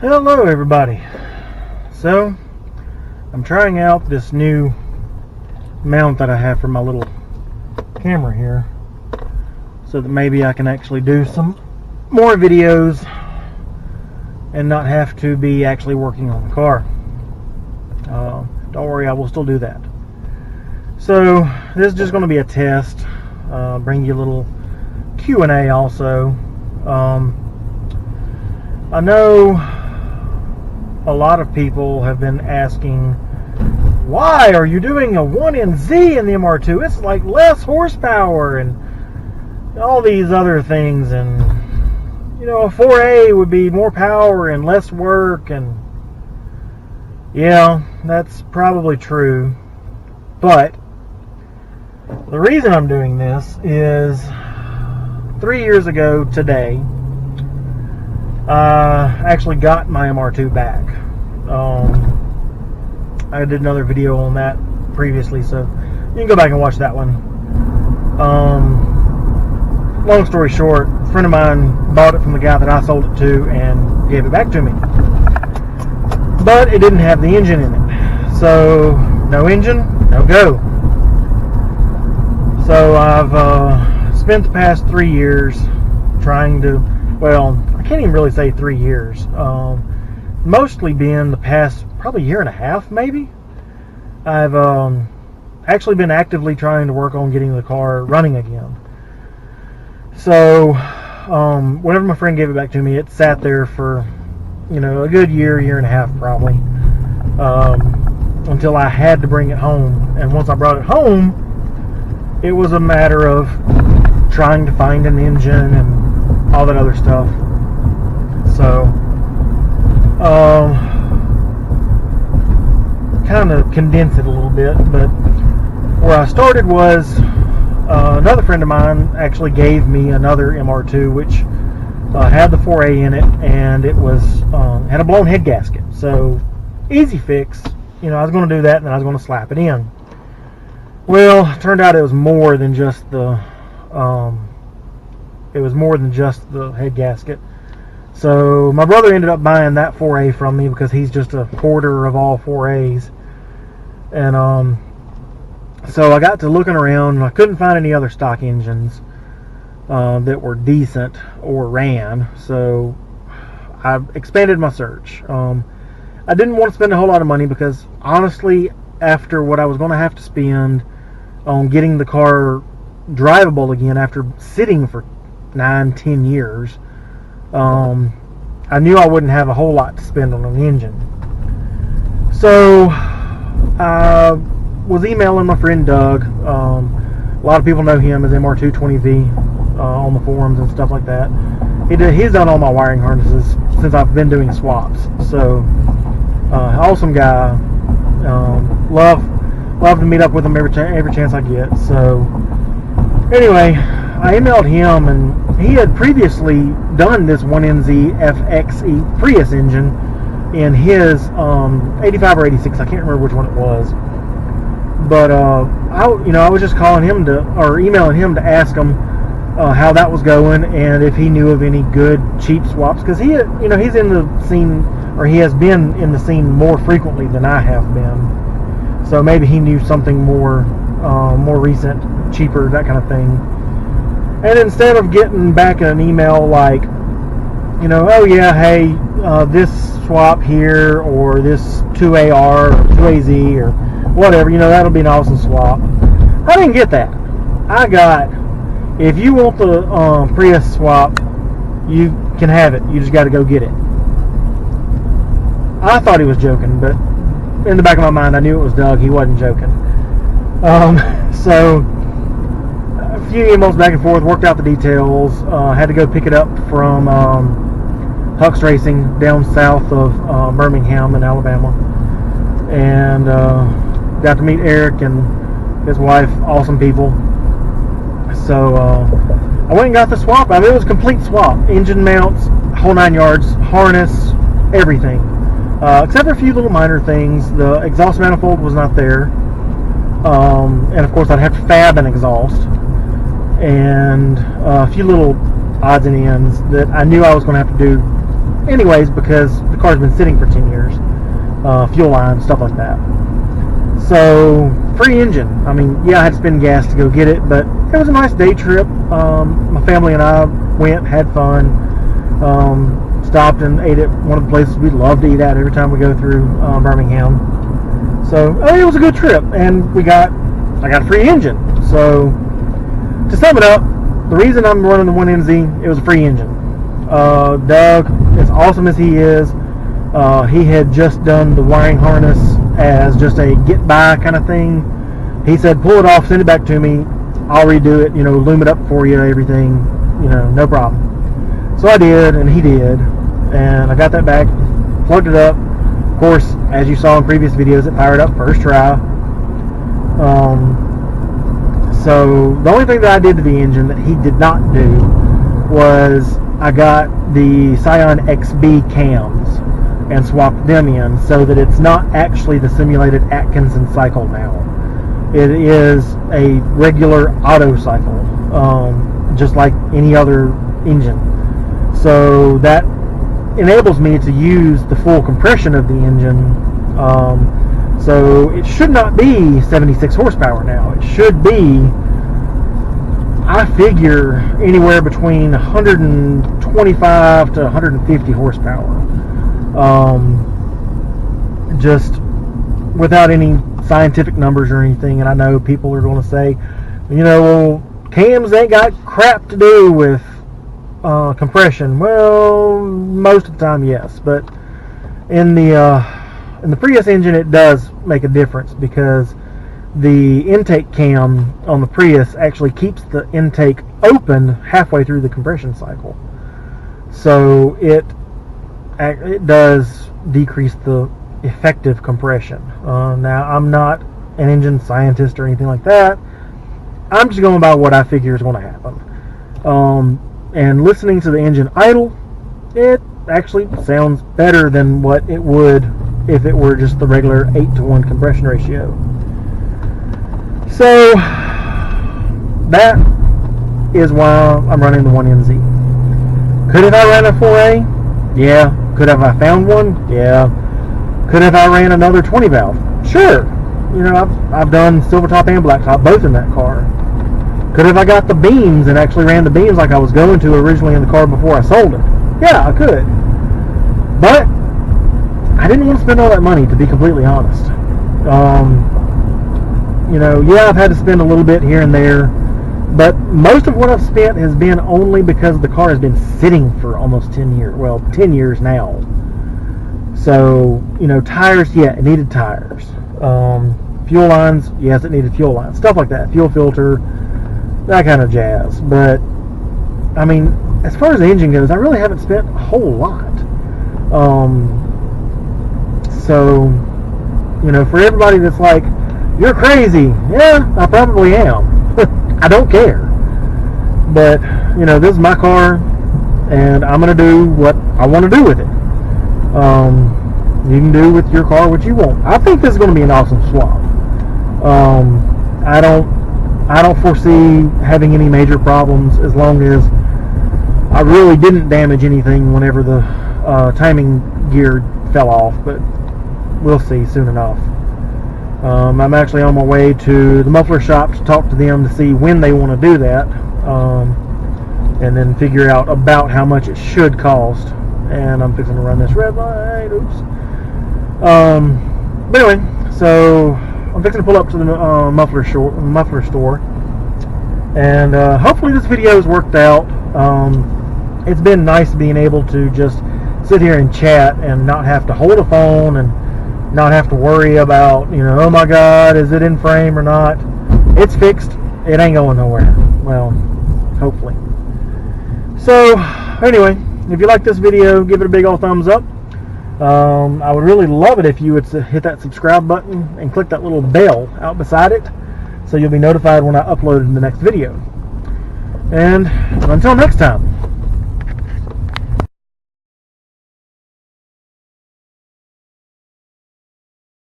Hello everybody. So I'm trying out this new mount that I have for my little camera here so that maybe I can actually do some more videos and not have to be actually working on the car. Don't worry, I will still do that. So this is just going to be a test, bring you a little Q&A also. I know a lot of people have been asking, why are you doing a 1nz in the MR2? It's like less horsepower and all these other things, and you know, a 4A would be more power and less work. And yeah, that's probably true, but the reason I'm doing this is 3 years ago today I actually got my MR2 back. I did another video on that previously, so you can go back and watch that one. Long story short, a friend of mine bought it from the guy that I sold it to and gave it back to me. But it didn't have the engine in it. So, no engine, no go. So I've spent the past 3 years trying to, well, I can't even really say 3 years. Mostly been the past probably year and a half, maybe. I've actually been actively trying to work on getting the car running again. So whenever my friend gave it back to me, it sat there for, you know, a good year and a half probably, until I had to bring it home. And once I brought it home, it was a matter of trying to find an engine and all that other stuff. So kind of condense it a little bit, but where I started was another friend of mine actually gave me another MR2 which had the 4A in it, and it was had a blown head gasket. So easy fix, you know, I was going to do that and then I was going to slap it in. Well, it turned out it was more than just the head gasket. So my brother ended up buying that 4A from me because he's just a hoarder of all 4As. And so I got to looking around and I couldn't find any other stock engines that were decent or ran. So I expanded my search. I didn't want to spend a whole lot of money because honestly, after what I was going to have to spend on getting the car drivable again after sitting for 9-10 years, I knew I wouldn't have a whole lot to spend on an engine. So I was emailing my friend Doug. A lot of people know him as MR220V on the forums and stuff like that. He's done all my wiring harnesses since I've been doing swaps. So awesome guy. Love to meet up with him every chance I get. So anyway, I emailed him, and he had previously done this 1nzfxe Prius engine in his 85 or 86. I can't remember which one it was. But I was just emailing him to ask him how that was going and if he knew of any good cheap swaps, because he's in the scene, or he has been in the scene more frequently than I have been. So maybe he knew something more recent, cheaper, that kind of thing. And instead of getting back an email like, you know, oh yeah, hey, this swap here, or this 2AR or 2AZ or whatever, you know, that'll be an awesome swap. I didn't get that. I got, if you want the Prius swap, you can have it. You just got to go get it. I thought he was joking, but in the back of my mind, I knew it was Doug. He wasn't joking. So a few emails back and forth, worked out the details. Had to go pick it up from Huck's Racing down south of Birmingham in Alabama, and got to meet Eric and his wife, awesome people. So I went and got the swap. I mean, it was a complete swap, engine mounts, whole 9 yards, harness, everything, except for a few little minor things. The exhaust manifold was not there, and of course I'd have to fab an exhaust, and a few little odds and ends that I knew I was going to have to do anyways, because the car's been sitting for 10 years. Fuel line, stuff like that. So, free engine. I mean, yeah, I had to spend gas to go get it, but it was a nice day trip. My family and I went, had fun, stopped and ate at one of the places we love to eat at every time we go through Birmingham. So, it was a good trip, and I got a free engine. So, to sum it up, the reason I'm running the 1NZ, it was a free engine. Doug, as awesome as he is, he had just done the wiring harness as just a get by kind of thing. He said, pull it off, send it back to me, I'll redo it, loom it up for you, everything, no problem. So I did, and he did, and I got that back, plugged it up. Of course, as you saw in previous videos, it fired up first try. So the only thing that I did to the engine that he did not do was I got the Scion XB cams and swapped them in so that it's not actually the simulated Atkinson cycle now. It is a regular auto cycle, just like any other engine. So that enables me to use the full compression of the engine. So it should not be 76 horsepower now. It should be, I figure, anywhere between 125 to 150 horsepower. Just without any scientific numbers or anything. And I know people are going to say, well, cams ain't got crap to do with compression. Well, most of the time, yes. But in the Prius engine, it does make a difference, because the intake cam on the Prius actually keeps the intake open halfway through the compression cycle. So it does decrease the effective compression. Now, I'm not an engine scientist or anything like that. I'm just going by what I figure is going to happen. And listening to the engine idle, it actually sounds better than what it would if it were just the regular 8-to-1 compression ratio. So that is why I'm running the 1NZ. Could have I ran a 4A? Yeah. Could have I found one? Yeah. Could have I ran another 20 valve? Sure. I've done silver top and black top both in that car. Could have I got the beams and actually ran the beams like I was going to originally in the car before I sold it? Yeah, I could. But I didn't want to spend all that money, to be completely honest. Yeah, I've had to spend a little bit here and there, but most of what I've spent has been only because the car has been sitting for almost 10 years. Well, 10 years now. So, tires, yeah, it needed tires. Fuel lines, yes, it needed fuel lines. Stuff like that. Fuel filter, that kind of jazz. But, I mean, as far as the engine goes, I really haven't spent a whole lot. So, for everybody that's like, you're crazy. Yeah, I probably am. I don't care. But, this is my car, and I'm going to do what I want to do with it. You can do with your car what you want. I think this is going to be an awesome swap. I don't foresee having any major problems as long as I really didn't damage anything whenever the timing gear fell off, but we'll see soon enough. I'm actually on my way to the muffler shop to talk to them to see when they want to do that, and then figure out about how much it should cost. And I'm fixing to run this red light. Oops. But anyway, so I'm fixing to pull up to the muffler store, and hopefully this video has worked out. It's been nice being able to just sit here and chat and not have to hold a phone and not have to worry about, oh my God, is it in frame or not? It's fixed. It ain't going nowhere. Well, hopefully. So, anyway, if you like this video, give it a big old thumbs up. I would really love it if you would hit that subscribe button and click that little bell out beside it, so you'll be notified when I upload the next video. And until next time.